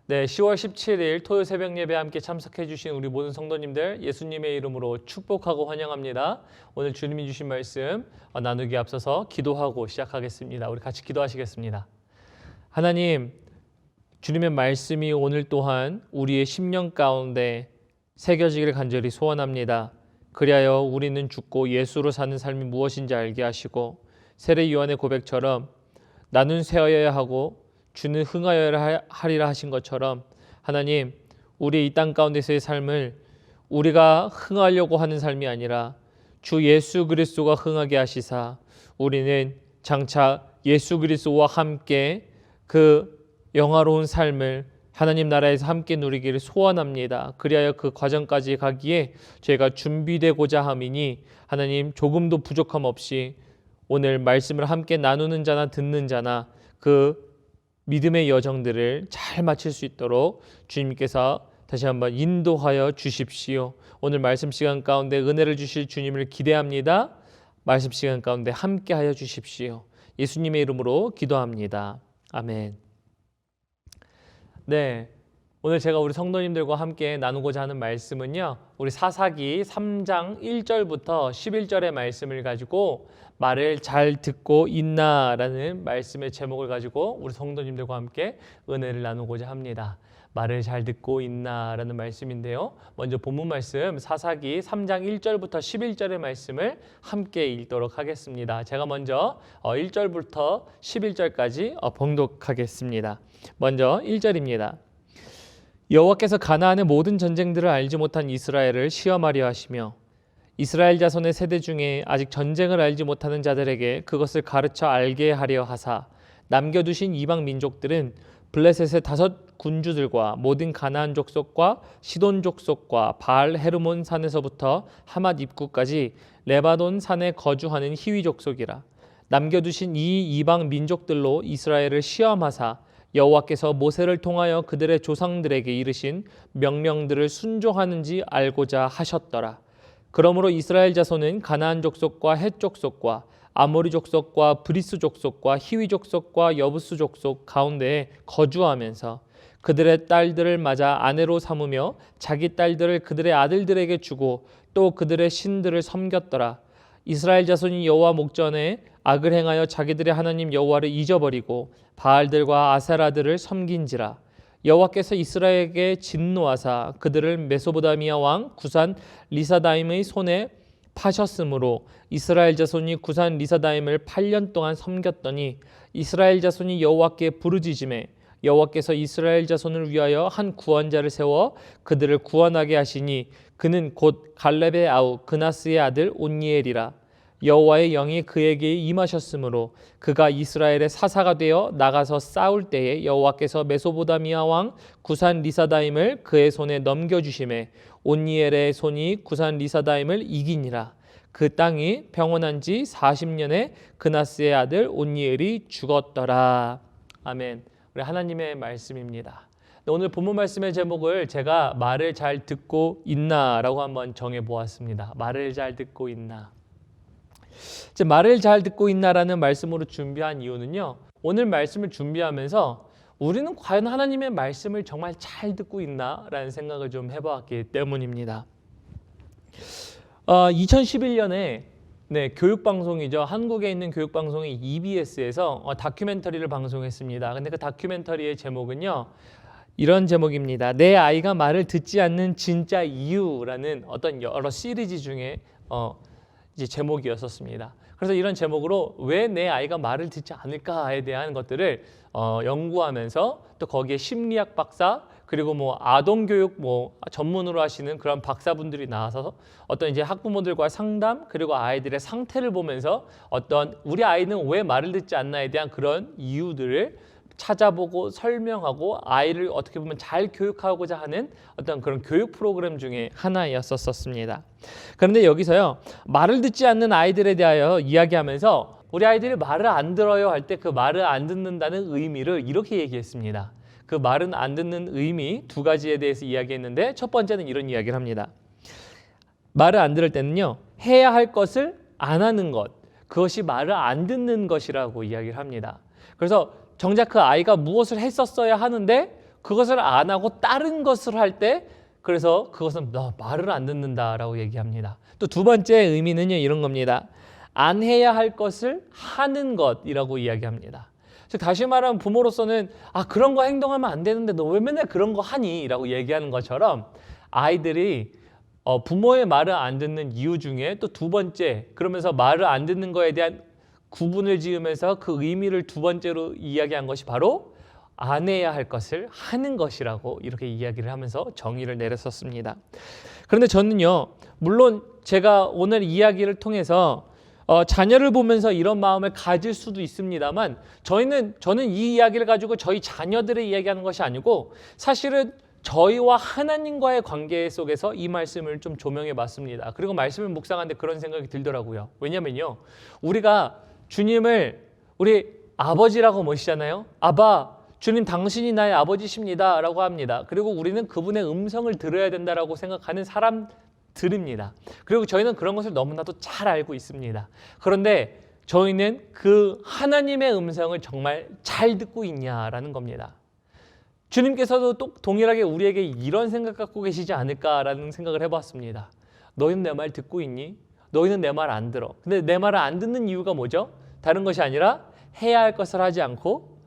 네, 10월 17일 토요 새벽 예배 함께 참석해 주신 우리 모든 성도님들 예수님의 이름으로 축복하고 환영합니다. 오늘 주님이 주신 말씀 나누기 앞서서 기도하고 시작하겠습니다. 우리 같이 기도하시겠습니다. 하나님, 주님의 말씀이 오늘 또한 우리의 심령 가운데 새겨지기를 간절히 소원합니다. 그리하여 우리는 죽고 예수로 사는 삶이 무엇인지 알게 하시고 세례 요한의 고백처럼 나는 쇠하여야 하고 주는 흥하여야 하리라 하신 것처럼 하나님, 우리 이 땅 가운데서의 삶을 우리가 흥하려고 하는 삶이 아니라 주 예수 그리스도가 흥하게 하시사 우리는 장차 예수 그리스도와 함께 그 영화로운 삶을 하나님 나라에서 함께 누리기를 소원합니다. 그리하여 그 과정까지 가기에 저희가 준비되고자 함이니 하나님, 조금도 부족함 없이 오늘 말씀을 함께 나누는 자나 듣는 자나 그 믿음의 여정들을 잘 마칠 수 있도록 주님께서 다시 한번 인도하여 주십시오. 오늘 말씀 시간 가운데 은혜를 주실 주님을 기대합니다. 말씀 시간 가운데 함께하여 주십시오. 예수님의 이름으로 기도합니다. 아멘. 네, 오늘 제가 우리 성도님들과 함께 나누고자 하는 말씀은요, 우리 사사기 3장 1절부터 11절의 말씀을 가지고 말을 잘 듣고 있나라는 말씀의 제목을 가지고 우리 성도님들과 함께 은혜를 나누고자 합니다. 말을 잘 듣고 있나라는 말씀인데요, 먼저 본문 말씀 사사기 3장 1절부터 11절의 말씀을 함께 읽도록 하겠습니다. 제가 먼저 1절부터 11절까지 봉독하겠습니다. 먼저 1절입니다. 여호와께서 가나안의 모든 전쟁들을 알지 못한 이스라엘을 시험하려 하시며 이스라엘 자손의 세대 중에 아직 전쟁을 알지 못하는 자들에게 그것을 가르쳐 알게 하려 하사 남겨두신 이방 민족들은 블레셋의 5 군주들과 모든 가나안 족속과 시돈 족속과 바알 헤르몬 산에서부터 하맛 입구까지 레바논 산에 거주하는 히위 족속이라. 남겨두신 이 이방 민족들로 이스라엘을 시험하사 여호와께서 모세를 통하여 그들의 조상들에게 이르신 명령들을 순종하는지 알고자 하셨더라. 그러므로 이스라엘 자손은 가나안 족속과 헷 족속과 아모리 족속과 브리스 족속과 히위 족속과 여부스 족속 가운데에 거주하면서 그들의 딸들을 맞아 아내로 삼으며 자기 딸들을 그들의 아들들에게 주고 또 그들의 신들을 섬겼더라. 이스라엘 자손이 여호와 목전에 악을 행하여 자기들의 하나님 여호와를 잊어버리고 바알들과 아세라들을 섬긴지라. 여호와께서 이스라엘에게 진노하사 그들을 메소포다미아 왕 구산 리사다임의 손에 파셨으므로 이스라엘 자손이 구산 리사다임을 8년 동안 섬겼더니 이스라엘 자손이 여호와께 부르짖음에 여호와께서 이스라엘 자손을 위하여 한 구원자를 세워 그들을 구원하게 하시니 그는 곧 갈렙의 아우 그나스의 아들 온니엘이라. 여호와의 영이 그에게 임하셨으므로 그가 이스라엘의 사사가 되어 나가서 싸울 때에 여호와께서 메소포다미아 왕 구산 리사다임을 그의 손에 넘겨주심에 온니엘의 손이 구산 리사다임을 이기니라. 그 땅이 평온한 지 40년에 그나스의 아들 온니엘이 죽었더라. 아멘. 우리 하나님의 말씀입니다. 오늘 본문 말씀의 제목을 제가 말을 잘 듣고 있나라고 한번 정해 보았습니다. 말을 잘 듣고 있나. 말을 잘 듣고 있나라는 말씀으로 준비한 이유는요, 오늘 말씀을 준비하면서 우리는 과연 하나님의 말씀을 정말 잘 듣고 있나라는 생각을 좀 해보았기 때문입니다. 2011년에 교육방송이죠. 한국에 있는 교육방송인 EBS에서 다큐멘터리를 방송했습니다. 근데 그 다큐멘터리의 제목은요, 이런 제목입니다. 내 아이가 말을 듣지 않는 진짜 이유라는 어떤 여러 시리즈 중에 이제 제목이었었습니다. 그래서 이런 제목으로 왜 내 아이가 말을 듣지 않을까에 대한 것들을 연구하면서 또 거기에 심리학 박사 그리고 아동교육 전문으로 하시는 그런 박사분들이 나와서 어떤 이제 학부모들과 상담 그리고 아이들의 상태를 보면서 어떤 우리 아이는 왜 말을 듣지 않나에 대한 그런 이유들을 찾아보고 설명하고 아이를 어떻게 보면 잘 교육하고자 하는 어떤 그런 교육 프로그램 중에 하나였었습니다. 그런데 여기서요, 말을 듣지 않는 아이들에 대하여 이야기하면서 우리 아이들이 말을 안 들어요 할 때 그 말을 안 듣는다는 의미를 이렇게 얘기했습니다. 그 말은 안 듣는 의미 2가지에 대해서 이야기했는데 첫 번째는 이런 이야기를 합니다. 말을 안 들을 때는요, 해야 할 것을 안 하는 것, 그것이 말을 안 듣는 것이라고 이야기를 합니다. 그래서 정작 그 아이가 무엇을 했었어야 하는데 그것을 안 하고 다른 것을 할 때 그래서 그것은 말을 안 듣는다라고 얘기합니다. 또 두 번째 의미는요, 이런 겁니다. 안 해야 할 것을 하는 것이라고 이야기합니다. 즉 다시 말하면 부모로서는 그런 거 행동하면 안 되는데 너 왜 맨날 그런 거 하니? 라고 얘기하는 것처럼 아이들이 부모의 말을 안 듣는 이유 중에 또 두 번째, 그러면서 말을 안 듣는 거에 대한 구분을 지으면서 그 의미를 두 번째로 이야기한 것이 바로 안 해야 할 것을 하는 것이라고 이렇게 이야기를 하면서 정의를 내렸었습니다. 그런데 저는요, 물론 제가 오늘 이야기를 통해서 자녀를 보면서 이런 마음을 가질 수도 있습니다만 저는 이 이야기를 가지고 저희 자녀들을 이야기하는 것이 아니고 사실은 저희와 하나님과의 관계 속에서 이 말씀을 좀 조명해 봤습니다. 그리고 말씀을 묵상하는데 그런 생각이 들더라고요. 왜냐면요, 우리가 주님을 우리 아버지라고 모시잖아요. 아바, 주님 당신이 나의 아버지십니다 라고 합니다. 그리고 우리는 그분의 음성을 들어야 된다라고 생각하는 사람들입니다. 그리고 저희는 그런 것을 너무나도 잘 알고 있습니다. 그런데 저희는 그 하나님의 음성을 정말 잘 듣고 있냐라는 겁니다. 주님께서도 또 동일하게 우리에게 이런 생각 갖고 계시지 않을까라는 생각을 해봤습니다. 너희는 내 말 듣고 있니? 너희는 내 말 안 들어. 근데 내 말을 안 듣는 이유가 뭐죠? 다른 것이 아니라 해야 할 것을 하지 않고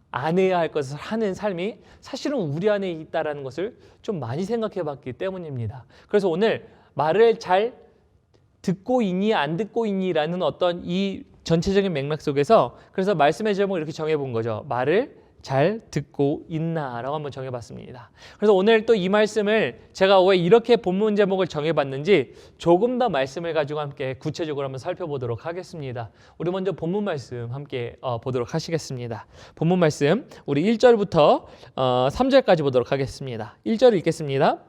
안 해야 할 것을 하는 삶이 사실은 우리 안에 있다는 것을 좀 많이 생각해 봤기 때문입니다. 그래서 오늘 말을 잘 듣고 있니 안 듣고 있니 라는 어떤 이 전체적인 맥락 속에서 그래서 말씀의 제목을 이렇게 정해본 거죠. 말을 잘 듣고 있나 라고 한번 정해봤습니다. 그래서 오늘 또 이 말씀을 제가 왜 이렇게 본문 제목을 정해봤는지 조금 더 말씀을 가지고 함께 구체적으로 한번 살펴보도록 하겠습니다. 우리 먼저 본문 말씀 함께 보도록 하시겠습니다. 본문 말씀 우리 1절부터 3절까지 보도록 하겠습니다. 1절을 읽겠습니다.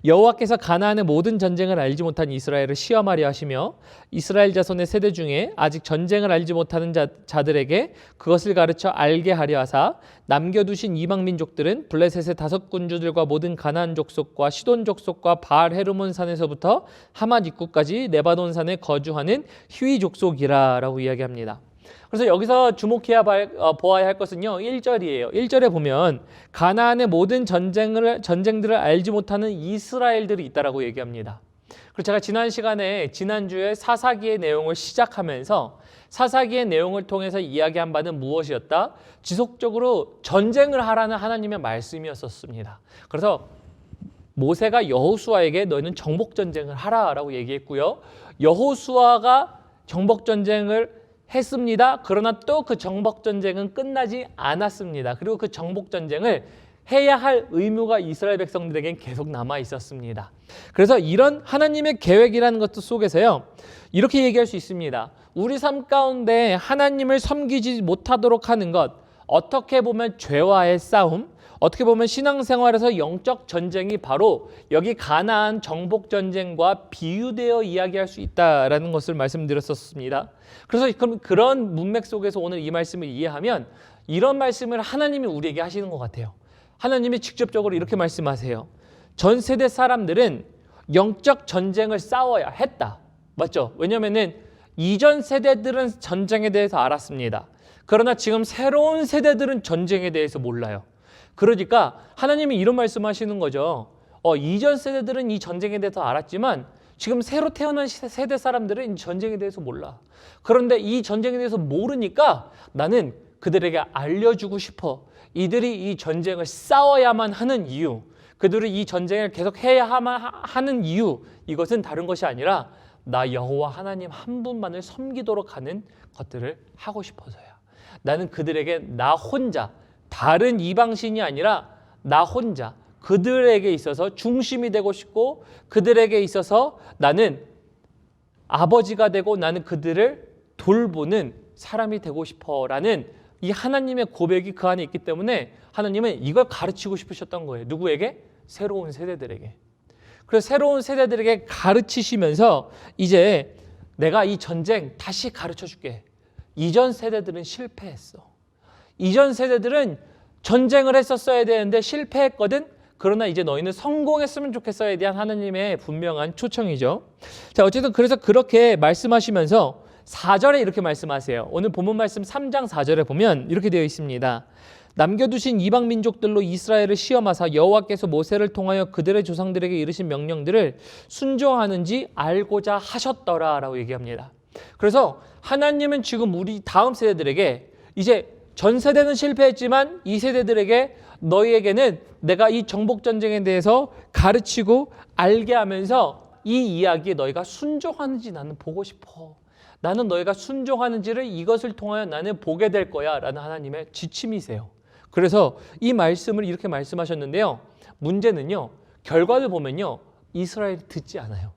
여호와께서 가나안의 모든 전쟁을 알지 못한 이스라엘을 시험하려 하시며 이스라엘 자손의 세대 중에 아직 전쟁을 알지 못하는 자들에게 그것을 가르쳐 알게 하려 하사 남겨두신 이방 민족들은 블레셋의 5 군주들과 모든 가나안 족속과 시돈 족속과 바알 헤르몬 산에서부터 하맛 입구까지 네바논 산에 거주하는 히위 족속이라 라고 이야기합니다. 그래서 여기서 주목해야 보아야 할 것은요, 1절이에요. 1절에 보면 가나안의 모든 전쟁들을 알지 못하는 이스라엘들이 있다라고 얘기합니다. 그리고 제가 지난주에 사사기의 내용을 시작하면서 사사기의 내용을 통해서 이야기한 바는 무엇이었다? 지속적으로 전쟁을 하라는 하나님의 말씀이었었습니다. 그래서 모세가 여호수아에게 너희는 정복전쟁을 하라라고 얘기했고요. 여호수아가 정복전쟁을 했습니다. 그러나 또 그 정복전쟁은 끝나지 않았습니다. 그리고 그 정복전쟁을 해야 할 의무가 이스라엘 백성들에겐 계속 남아 있었습니다. 그래서 이런 하나님의 계획이라는 것 속에서요, 이렇게 얘기할 수 있습니다. 우리 삶 가운데 하나님을 섬기지 못하도록 하는 것, 어떻게 보면 죄와의 싸움, 어떻게 보면 신앙생활에서 영적 전쟁이 바로 여기 가나안 정복 전쟁과 비유되어 이야기할 수 있다라는 것을 말씀드렸었습니다. 그래서 그런 문맥 속에서 오늘 이 말씀을 이해하면 이런 말씀을 하나님이 우리에게 하시는 것 같아요. 하나님이 직접적으로 이렇게 말씀하세요. 전 세대 사람들은 영적 전쟁을 싸워야 했다. 맞죠? 왜냐하면 이전 세대들은 전쟁에 대해서 알았습니다. 그러나 지금 새로운 세대들은 전쟁에 대해서 몰라요. 그러니까 하나님이 이런 말씀하시는 거죠. 이전 세대들은 이 전쟁에 대해서 알았지만 지금 새로 태어난 세대 사람들은 이 전쟁에 대해서 몰라. 그런데 이 전쟁에 대해서 모르니까 나는 그들에게 알려주고 싶어. 이들이 이 전쟁을 싸워야만 하는 이유, 그들이 이 전쟁을 계속 해야 하는 이유, 이것은 다른 것이 아니라 나 여호와 하나님 한 분만을 섬기도록 하는 것들을 하고 싶어서야. 나는 그들에게 나 혼자, 다른 이방신이 아니라 나 혼자 그들에게 있어서 중심이 되고 싶고 그들에게 있어서 나는 아버지가 되고 나는 그들을 돌보는 사람이 되고 싶어라는 이 하나님의 고백이 그 안에 있기 때문에 하나님은 이걸 가르치고 싶으셨던 거예요. 누구에게? 새로운 세대들에게. 그래서 새로운 세대들에게 가르치시면서 이제 내가 이 전쟁 다시 가르쳐줄게. 이전 세대들은 실패했어. 이전 세대들은 전쟁을 했었어야 되는데 실패했거든. 그러나 이제 너희는 성공했으면 좋겠어에 대한 하나님의 분명한 초청이죠. 자, 어쨌든 그래서 그렇게 말씀하시면서 4절에 이렇게 말씀하세요. 오늘 본문 말씀 3장 4절에 보면 이렇게 되어 있습니다. 남겨두신 이방 민족들로 이스라엘을 시험하사 여호와께서 모세를 통하여 그들의 조상들에게 이르신 명령들을 순종하는지 알고자 하셨더라라고 얘기합니다. 그래서 하나님은 지금 우리 다음 세대들에게 이제 전 세대는 실패했지만 이 세대들에게 너희에게는 내가 이 정복 전쟁에 대해서 가르치고 알게 하면서 이 이야기에 너희가 순종하는지 나는 보고 싶어. 나는 너희가 순종하는지를 이것을 통하여 나는 보게 될 거야 라는 하나님의 지침이세요. 그래서 이 말씀을 이렇게 말씀하셨는데요. 문제는요. 결과를 보면요. 이스라엘이 듣지 않아요.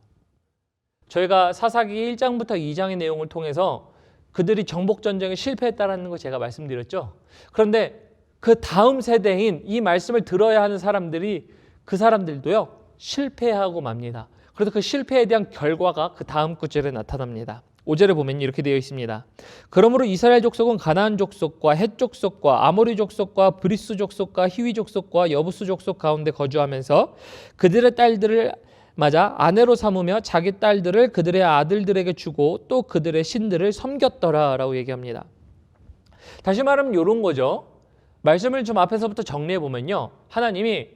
저희가 사사기 1장부터 2장의 내용을 통해서 그들이 정복전쟁에 실패했다는 거 제가 말씀드렸죠. 그런데 그 다음 세대인 이 말씀을 들어야 하는 사람들이 그 사람들도요. 실패하고 맙니다. 그래서 그 실패에 대한 결과가 그 다음 구절에 나타납니다. 5절에 보면 이렇게 되어 있습니다. 그러므로 이스라엘 족속은 가나안 족속과 헷 족속과 아모리 족속과 브리스 족속과 히위 족속과 여부스 족속 가운데 거주하면서 그들의 딸들을 맞아 아내로 삼으며 자기 딸들을 그들의 아들들에게 주고 또 그들의 신들을 섬겼더라 라고 얘기합니다. 다시 말하면 이런 거죠. 말씀을 좀 앞에서부터 정리해 보면요. 하나님이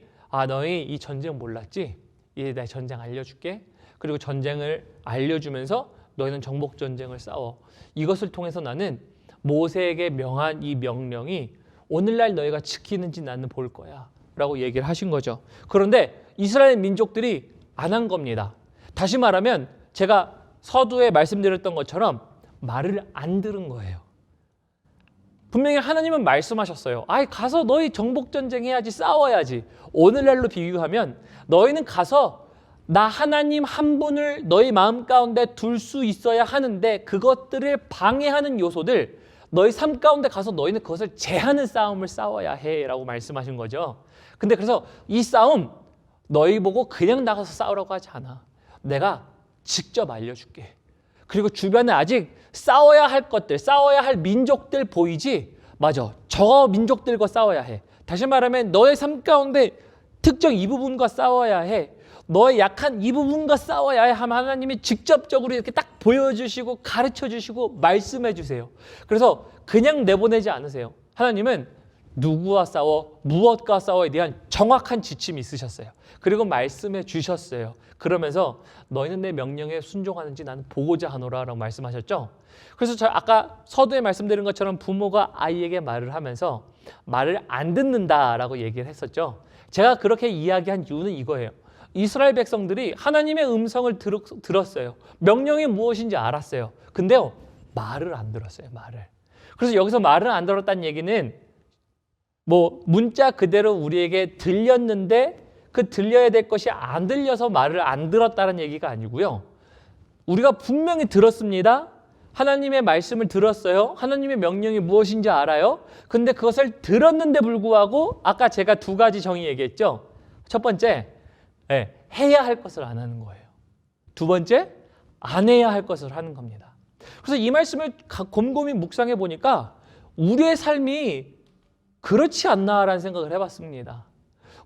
너희 이 전쟁 몰랐지? 이제 내가 전쟁 알려줄게. 그리고 전쟁을 알려주면서 너희는 정복 전쟁을 싸워. 이것을 통해서 나는 모세에게 명한 이 명령이 오늘날 너희가 지키는지 나는 볼 거야 라고 얘기를 하신 거죠. 그런데 이스라엘 민족들이 안 한 겁니다. 다시 말하면 제가 서두에 말씀드렸던 것처럼 말을 안 들은 거예요. 분명히 하나님은 말씀하셨어요. 가서 너희 정복전쟁 해야지, 싸워야지. 오늘날로 비유하면 너희는 가서 나 하나님 한 분을 너희 마음 가운데 둘 수 있어야 하는데 그것들을 방해하는 요소들 너희 삶 가운데 가서 너희는 그것을 제하는 싸움을 싸워야 해 라고 말씀하신 거죠. 근데 그래서 이 싸움 너희 보고 그냥 나가서 싸우라고 하지 않아. 내가 직접 알려줄게. 그리고 주변에 아직 싸워야 할 것들, 싸워야 할 민족들 보이지? 맞아. 저 민족들과 싸워야 해. 다시 말하면 너의 삶 가운데 특정 이 부분과 싸워야 해. 너의 약한 이 부분과 싸워야 해 하면 하나님이 직접적으로 이렇게 딱 보여주시고 가르쳐주시고 말씀해 주세요. 그래서 그냥 내보내지 않으세요. 하나님은 누구와 싸워, 무엇과 싸워에 대한 정확한 지침이 있으셨어요. 그리고 말씀해 주셨어요. 그러면서 너희는 내 명령에 순종하는지 나는 보고자 하노라 라고 말씀하셨죠. 그래서 저 아까 서두에 말씀드린 것처럼 부모가 아이에게 말을 하면서 말을 안 듣는다라고 얘기를 했었죠. 제가 그렇게 이야기한 이유는 이거예요. 이스라엘 백성들이 하나님의 음성을 들었어요. 명령이 무엇인지 알았어요. 근데요, 말을 안 들었어요. 말을. 그래서 여기서 말을 안 들었다는 얘기는 문자 그대로 우리에게 들렸는데 그 들려야 될 것이 안 들려서 말을 안 들었다는 얘기가 아니고요. 우리가 분명히 들었습니다. 하나님의 말씀을 들었어요. 하나님의 명령이 무엇인지 알아요. 근데 그것을 들었는데 불구하고 아까 제가 두 가지 정의 얘기했죠. 첫 번째, 해야 할 것을 안 하는 거예요. 두 번째, 안 해야 할 것을 하는 겁니다. 그래서 이 말씀을 곰곰이 묵상해 보니까 우리의 삶이 그렇지 않나라는 생각을 해봤습니다.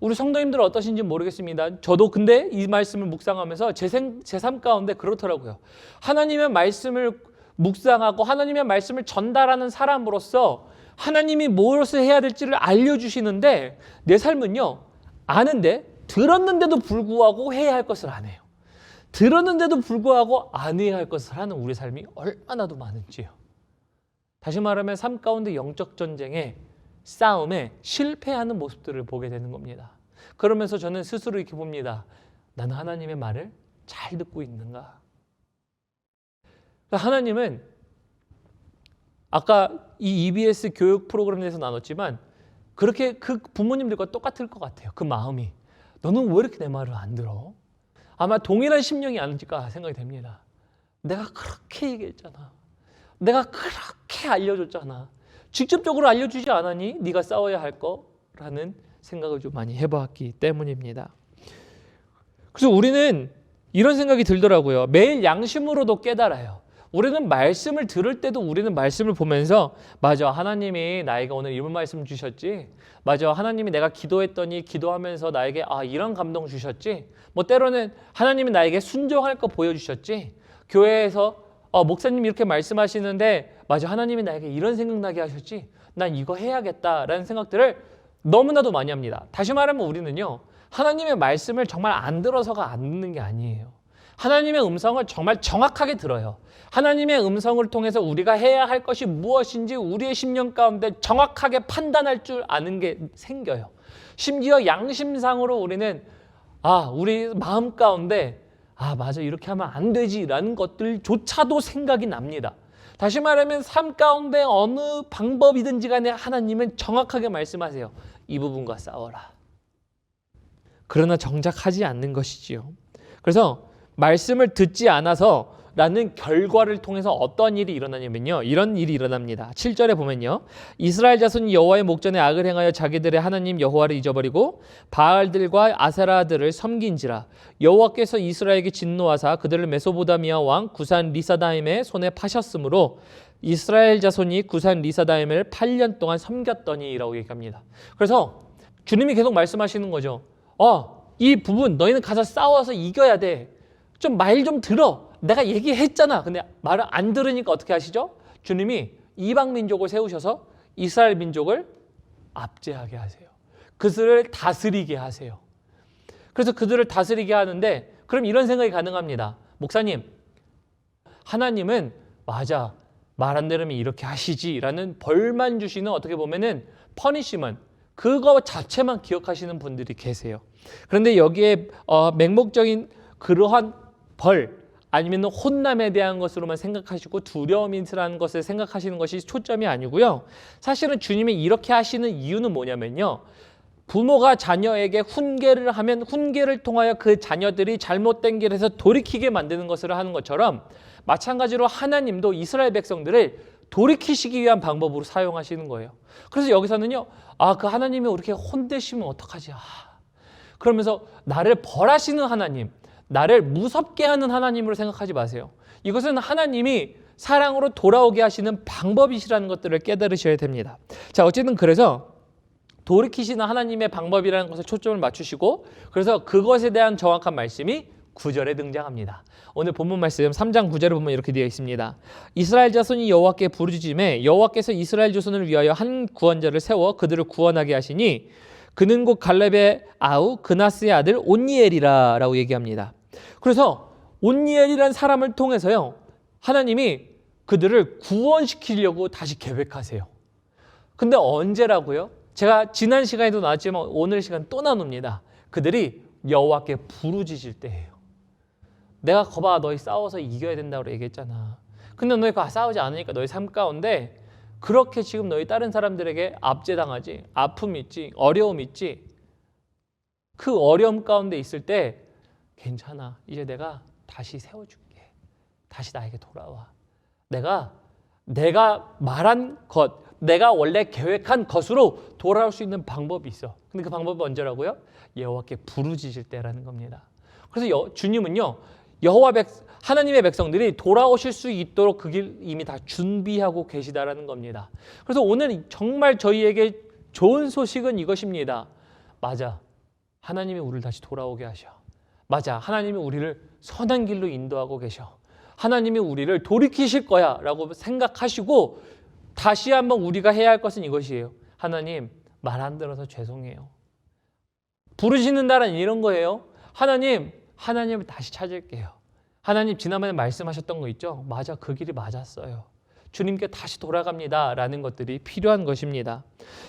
우리 성도님들은 어떠신지 모르겠습니다. 저도 근데 이 말씀을 묵상하면서 제 삶 가운데 그렇더라고요. 하나님의 말씀을 묵상하고 하나님의 말씀을 전달하는 사람으로서 하나님이 무엇을 해야 될지를 알려주시는데 내 삶은요, 아는데 들었는데도 불구하고 해야 할 것을 안 해요. 들었는데도 불구하고 안 해야 할 것을 하는 우리 삶이 얼마나도 많은지요. 다시 말하면 삶 가운데 영적 전쟁에 싸움에 실패하는 모습들을 보게 되는 겁니다. 그러면서 저는 스스로 이렇게 봅니다. 나는 하나님의 말을 잘 듣고 있는가? 하나님은 아까 이 EBS 교육 프로그램에서 나눴지만 그렇게 그 부모님들과 똑같을 것 같아요. 그 마음이. 너는 왜 이렇게 내 말을 안 들어? 아마 동일한 심령이 아닐까 생각이 됩니다. 내가 그렇게 얘기했잖아. 내가 그렇게 알려줬잖아. 직접적으로 알려주지 않았니? 네가 싸워야 할 거라는 생각을 좀 많이 해봤기 때문입니다. 그래서 우리는 이런 생각이 들더라고요. 매일 양심으로도 깨달아요. 우리는 말씀을 들을 때도 우리는 말씀을 보면서 맞아, 하나님이 나에게 오늘 이런 말씀 주셨지. 맞아, 하나님이 내가 기도했더니 기도하면서 나에게 이런 감동 주셨지. 때로는 하나님이 나에게 순종할 거 보여주셨지. 교회에서 목사님이 이렇게 말씀하시는데 맞아, 하나님이 나에게 이런 생각나게 하셨지. 난 이거 해야겠다라는 생각들을 너무나도 많이 합니다. 다시 말하면 우리는요, 하나님의 말씀을 정말 안 들어서가 안 듣는 게 아니에요. 하나님의 음성을 정말 정확하게 들어요. 하나님의 음성을 통해서 우리가 해야 할 것이 무엇인지 우리의 심령 가운데 정확하게 판단할 줄 아는 게 생겨요. 심지어 양심상으로 우리는 우리 마음 가운데 맞아, 이렇게 하면 안 되지라는 것들조차도 생각이 납니다. 다시 말하면 삶 가운데 어느 방법이든지 간에 하나님은 정확하게 말씀하세요. 이 부분과 싸워라. 그러나 정작 하지 않는 것이지요. 그래서 말씀을 듣지 않아서 라는 결과를 통해서 어떤 일이 일어나냐면요, 이런 일이 일어납니다. 7절에 보면요, 이스라엘 자손이 여호와의 목전에 악을 행하여 자기들의 하나님 여호와를 잊어버리고 바알들과 아세라들을 섬긴지라. 여호와께서 이스라엘에게 진노하사 그들을 메소보다미아 왕 구산 리사다임의 손에 파셨으므로 이스라엘 자손이 구산 리사다임을 8년 동안 섬겼더니라고 얘기합니다. 그래서 주님이 계속 말씀하시는 거죠. 이 부분 너희는 가서 싸워서 이겨야 돼. 좀 말 좀 들어. 내가 얘기했잖아. 근데 말을 안 들으니까 어떻게 하시죠? 주님이 이방 민족을 세우셔서 이스라엘 민족을 압제하게 하세요. 그들을 다스리게 하세요. 그래서 그들을 다스리게 하는데, 그럼 이런 생각이 가능합니다. 목사님, 하나님은 맞아, 말 안 들으면 이렇게 하시지라는 벌만 주시는, 어떻게 보면은 퍼니시먼트, 그거 자체만 기억하시는 분들이 계세요. 그런데 여기에 맹목적인 그러한 벌, 아니면 혼남에 대한 것으로만 생각하시고 두려움이라는 것을 생각하시는 것이 초점이 아니고요. 사실은 주님이 이렇게 하시는 이유는 뭐냐면요, 부모가 자녀에게 훈계를 하면 훈계를 통하여 그 자녀들이 잘못된 길에서 돌이키게 만드는 것을 하는 것처럼, 마찬가지로 하나님도 이스라엘 백성들을 돌이키시기 위한 방법으로 사용하시는 거예요. 그래서 여기서는요, 그 하나님이 이렇게 혼내시면 어떡하지? 그러면서 나를 벌하시는 하나님, 나를 무섭게 하는 하나님으로 생각하지 마세요. 이것은 하나님이 사랑으로 돌아오게 하시는 방법이시라는 것들을 깨달으셔야 됩니다. 자, 어쨌든 그래서 돌이키시는 하나님의 방법이라는 것에 초점을 맞추시고, 그래서 그것에 대한 정확한 말씀이 9절에 등장합니다. 오늘 본문 말씀 3장 9절에 보면 이렇게 되어 있습니다. 이스라엘 자손이 여호와께 부르짖음에 여호와께서 이스라엘 자손을 위하여 한 구원자를 세워 그들을 구원하게 하시니 그는 곧 갈렙의 아우 그나스의 아들 온니엘이라 라고 얘기합니다. 그래서 온니엘이라는 사람을 통해서요, 하나님이 그들을 구원시키려고 다시 계획하세요. 근데 언제라고요? 제가 지난 시간에도 나왔지만 오늘 시간 또 나눕니다. 그들이 여호와께 부르짖을 때예요. 내가 거봐, 너희 싸워서 이겨야 된다고 얘기했잖아. 근데 너희 싸우지 않으니까 너희 삶 가운데 그렇게 지금 너희 다른 사람들에게 압제당하지, 아픔 있지, 어려움 있지. 그 어려움 가운데 있을 때 괜찮아, 이제 내가 다시 세워줄게. 다시 나에게 돌아와. 내가 말한 것, 내가 원래 계획한 것으로 돌아올 수 있는 방법이 있어. 근데 그 방법이 언제라고요? 여호와께 부르짖을 때라는 겁니다. 그래서 주님은요, 하나님의 백성들이 돌아오실 수 있도록 그 길 이미 다 준비하고 계시다라는 겁니다. 그래서 오늘 정말 저희에게 좋은 소식은 이것입니다. 맞아, 하나님이 우리를 다시 돌아오게 하셔. 맞아, 하나님이 우리를 선한 길로 인도하고 계셔. 하나님이 우리를 돌이키실 거야 라고 생각하시고, 다시 한번 우리가 해야 할 것은 이것이에요. 하나님, 말 안 들어서 죄송해요. 부르짖는다는 이런 거예요. 하나님을 다시 찾을게요. 하나님, 지난번에 말씀하셨던 거 있죠? 맞아, 그 길이 맞았어요. 주님께 다시 돌아갑니다 라는 것들이 필요한 것입니다.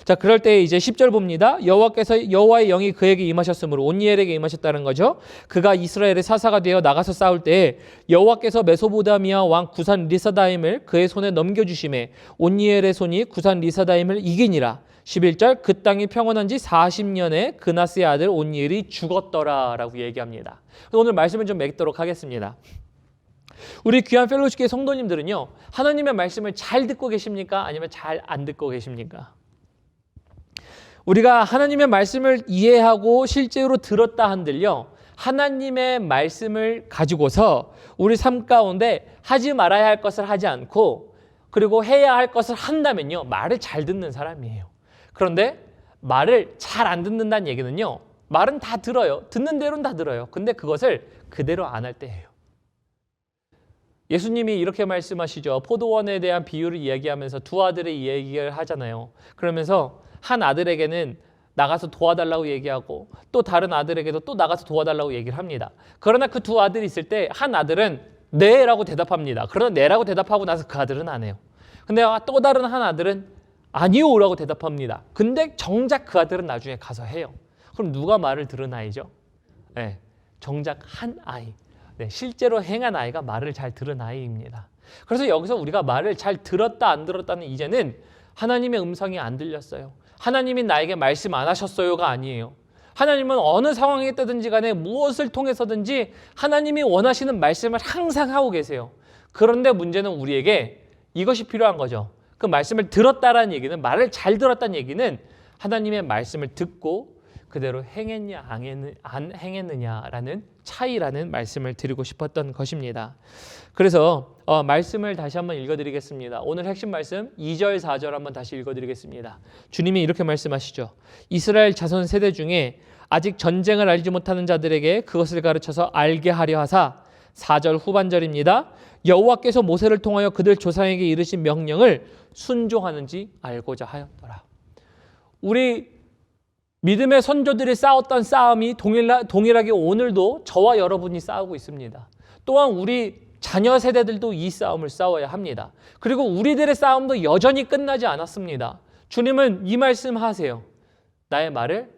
자, 그럴 때 이제 10절 봅니다. 여호와의 영이 그에게 임하셨으므로, 온니엘에게 임하셨다는 거죠. 그가 이스라엘의 사사가 되어 나가서 싸울 때 여호와께서 메소보다미아 왕 구산 리사다임을 그의 손에 넘겨주심에 온니엘의 손이 구산 리사다임을 이기니라. 11절, 그 땅이 평온한 지 40년에 그나스의 아들 온니엘이 죽었더라 라고 얘기합니다. 오늘 말씀을 좀 맺도록 하겠습니다. 우리 귀한 펠로우십교회 성도님들은요, 하나님의 말씀을 잘 듣고 계십니까? 아니면 잘 안 듣고 계십니까? 우리가 하나님의 말씀을 이해하고 실제로 들었다 한들요, 하나님의 말씀을 가지고서 우리 삶 가운데 하지 말아야 할 것을 하지 않고, 그리고 해야 할 것을 한다면요, 말을 잘 듣는 사람이에요. 그런데 말을 잘 안 듣는다는 얘기는요, 말은 다 들어요. 듣는 대로는 다 들어요. 근데 그것을 그대로 안 할 때예요. 예수님이 이렇게 말씀하시죠. 포도원에 대한 비유를 이야기하면서 두 아들의 이야기를 하잖아요. 그러면서 한 아들에게는 나가서 도와달라고 얘기하고 또 다른 아들에게도 또 나가서 도와달라고 얘기를 합니다. 그러나 그 두 아들이 있을 때 한 아들은 네라고 대답합니다. 그러나 네라고 대답하고 나서 그 아들은 안 해요. 근데 또 다른 한 아들은 아니요라고 대답합니다. 근데 정작 그 아들은 나중에 가서 해요. 그럼 누가 말을 들은 아이죠? 네, 정작 한 아이. 네, 실제로 행한 아이가 말을 잘 들은 아이입니다. 그래서 여기서 우리가 말을 잘 들었다 안 들었다는 이제는 하나님의 음성이 안 들렸어요. 하나님이 나에게 말씀 안 하셨어요가 아니에요. 하나님은 어느 상황에 있다든지 간에 무엇을 통해서든지 하나님이 원하시는 말씀을 항상 하고 계세요. 그런데 문제는 우리에게 이것이 필요한 거죠. 그 말씀을 들었다라는 얘기는, 말을 잘 들었다는 얘기는 하나님의 말씀을 듣고 그대로 행했냐 안 행했느냐라는 차이라는 말씀을 드리고 싶었던 것입니다. 그래서 말씀을 다시 한번 읽어드리겠습니다. 오늘 핵심 말씀 2절 4절 한번 다시 읽어드리겠습니다. 주님이 이렇게 말씀하시죠. 이스라엘 자손 세대 중에 아직 전쟁을 알지 못하는 자들에게 그것을 가르쳐서 알게 하려 하사 4절 후반절입니다. 여호와께서 모세를 통하여 그들 조상에게 이르신 명령을 순종하는지 알고자 하였더라. 우리 믿음의 선조들이 싸웠던 싸움이 동일하게 오늘도 저와 여러분이 싸우고 있습니다. 또한 우리 자녀 세대들도 이 싸움을 싸워야 합니다. 그리고 우리들의 싸움도 여전히 끝나지 않았습니다. 주님은 이 말씀 하세요. 나의 말을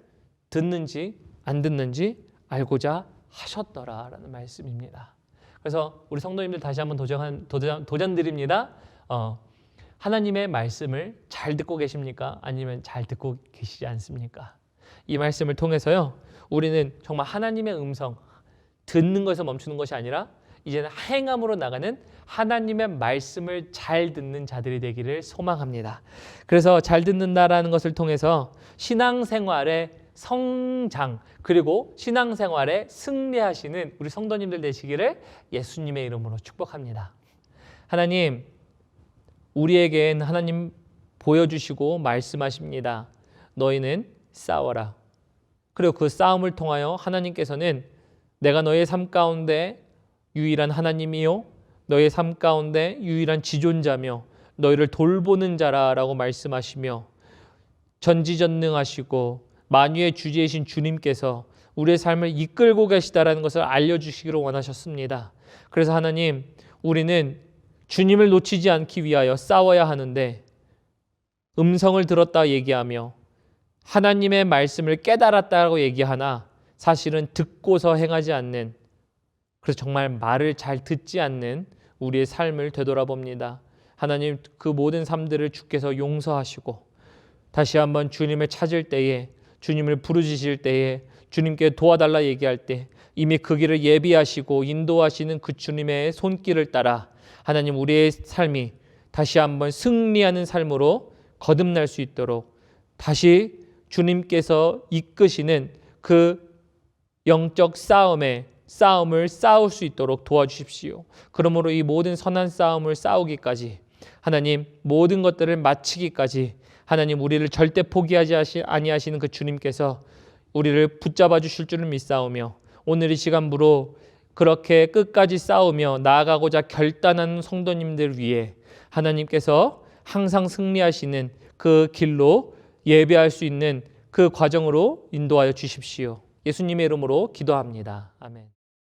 듣는지 안 듣는지 알고자 하셨더라라는 말씀입니다. 그래서 우리 성도님들 다시 한번 도전 드립니다. 하나님의 말씀을 잘 듣고 계십니까? 아니면 잘 듣고 계시지 않습니까? 이 말씀을 통해서요, 우리는 정말 하나님의 음성, 듣는 것에서 멈추는 것이 아니라 이제는 행함으로 나가는 하나님의 말씀을 잘 듣는 자들이 되기를 소망합니다. 그래서 잘 듣는다라는 것을 통해서 신앙생활의 성장, 그리고 신앙생활에 승리하시는 우리 성도님들 되시기를 예수님의 이름으로 축복합니다. 하나님, 우리에겐 하나님 보여주시고 말씀하십니다. 너희는 싸워라. 그리고 그 싸움을 통하여 하나님께서는 내가 너의 삶 가운데 유일한 하나님이요, 너의 삶 가운데 유일한 지존자며 너희를 돌보는 자라라고 말씀하시며 전지전능하시고 만유의 주제이신 주님께서 우리의 삶을 이끌고 계시다라는 것을 알려주시기를 원하셨습니다. 그래서 하나님, 우리는 주님을 놓치지 않기 위하여 싸워야 하는데 음성을 들었다 얘기하며 하나님의 말씀을 깨달았다고 얘기하나 사실은 듣고서 행하지 않는, 그래서 정말 말을 잘 듣지 않는 우리의 삶을 되돌아봅니다. 하나님, 그 모든 삶들을 주께서 용서하시고 다시 한번 주님을 찾을 때에, 주님을 부르짖을 때에, 주님께 도와달라 얘기할 때 이미 그 길을 예비하시고 인도하시는 그 주님의 손길을 따라 하나님, 우리의 삶이 다시 한번 승리하는 삶으로 거듭날 수 있도록 다시 주님께서 이끄시는 그 영적 싸움을 싸울 수 있도록 도와주십시오. 그러므로 이 모든 선한 싸움을 싸우기까지, 하나님 모든 것들을 마치기까지 하나님 우리를 절대 포기하지 아니하시는 그 주님께서 우리를 붙잡아 주실 줄을 믿사오며 오늘 이 시간부로 그렇게 끝까지 싸우며 나아가고자 결단하는 성도님들 위해 하나님께서 항상 승리하시는 그 길로 예배할 수 있는 그 과정으로 인도하여 주십시오. 예수님의 이름으로 기도합니다. 아멘.